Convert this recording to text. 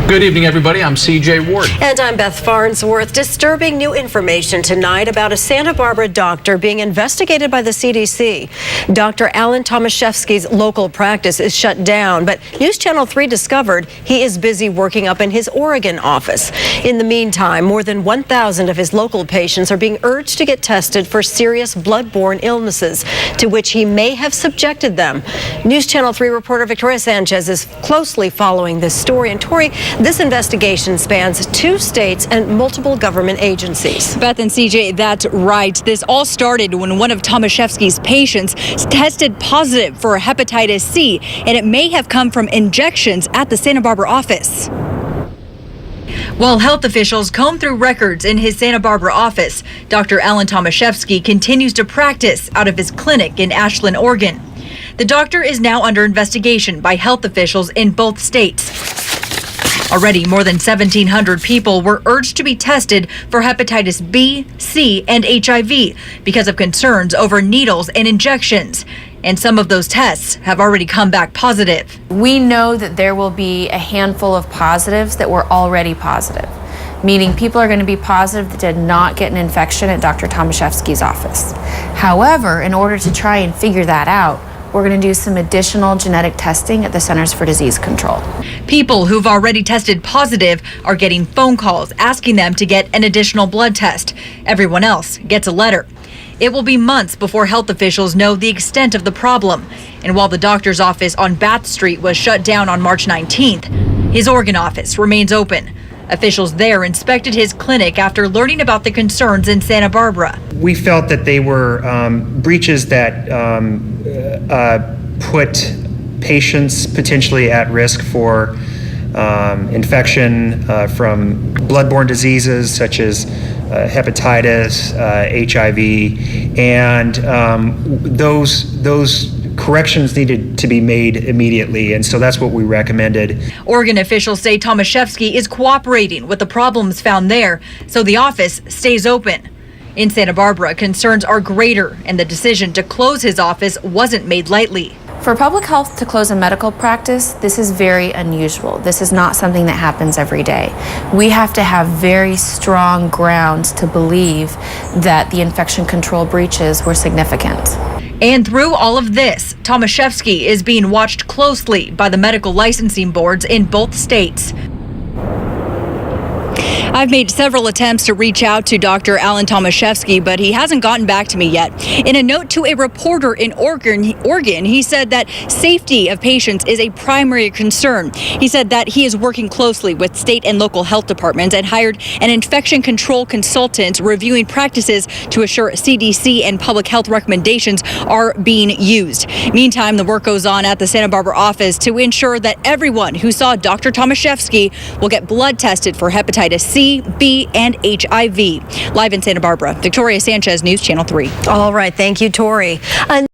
Good evening, everybody. I'm CJ Ward. And I'm Beth Farnsworth. Disturbing new information tonight about a Santa Barbara doctor being investigated by the CDC. Dr. Alan Thomashefsky's local practice is shut down, but News Channel 3 discovered he is busy working up in his Oregon office. In the meantime, more than 1,000 of his local patients are being urged to get tested for serious blood-borne illnesses to which he may have subjected them. News Channel 3 reporter Victoria Sanchez is closely following this story. And Tori, this investigation spans 2 states and multiple government agencies. Beth and CJ, that's right. This all started when one of Thomashefsky's patients tested positive for hepatitis C, and it may have come from injections at the Santa Barbara office. While health officials comb through records in his Santa Barbara office, Dr. Alan Thomashefsky continues to practice out of his clinic in Ashland, Oregon. The doctor is now under investigation by health officials in both states. Already, more than 1,700 people were urged to be tested for hepatitis B, C, and HIV because of concerns over needles and injections. And some of those tests have already come back positive. We know that there will be a handful of positives that were already positive, meaning people are going to be positive that did not get an infection at Dr. Thomashefsky's office. However, in order to try and figure that out, we're going to do some additional genetic testing at the Centers for Disease Control. People who've already tested positive are getting phone calls asking them to get an additional blood test. Everyone else gets a letter. It will be months before health officials know the extent of the problem. And while the doctor's office on Bath Street was shut down on March 19th, his Oregon office remains open. Officials there inspected his clinic after learning about the concerns in Santa Barbara. We felt that they were breaches that put patients potentially at risk for infection from bloodborne diseases such as hepatitis, HIV, and those corrections needed to be made immediately, and so that's what we recommended. Oregon officials say Thomashefsky is cooperating with the problems found there, so the office stays open. In Santa Barbara, concerns are greater, and the decision to close his office wasn't made lightly. For public health to close a medical practice, this is very unusual. This is not something that happens every day. We have to have very strong grounds to believe that the infection control breaches were significant. And through all of this, Thomashefsky is being watched closely by the medical licensing boards in both states. I've made several attempts to reach out to Dr. Alan Thomashefsky, but he hasn't gotten back to me yet. In a note to a reporter in Oregon, he said that safety of patients is a primary concern. He said that he is working closely with state and local health departments and hired an infection control consultant reviewing practices to assure CDC and public health recommendations are being used. Meantime, the work goes on at the Santa Barbara office to ensure that everyone who saw Dr. Thomashefsky will get blood tested for hepatitis C, B, and HIV. Live in Santa Barbara, Victoria Sanchez, News Channel 3. All right. Thank you, Tori.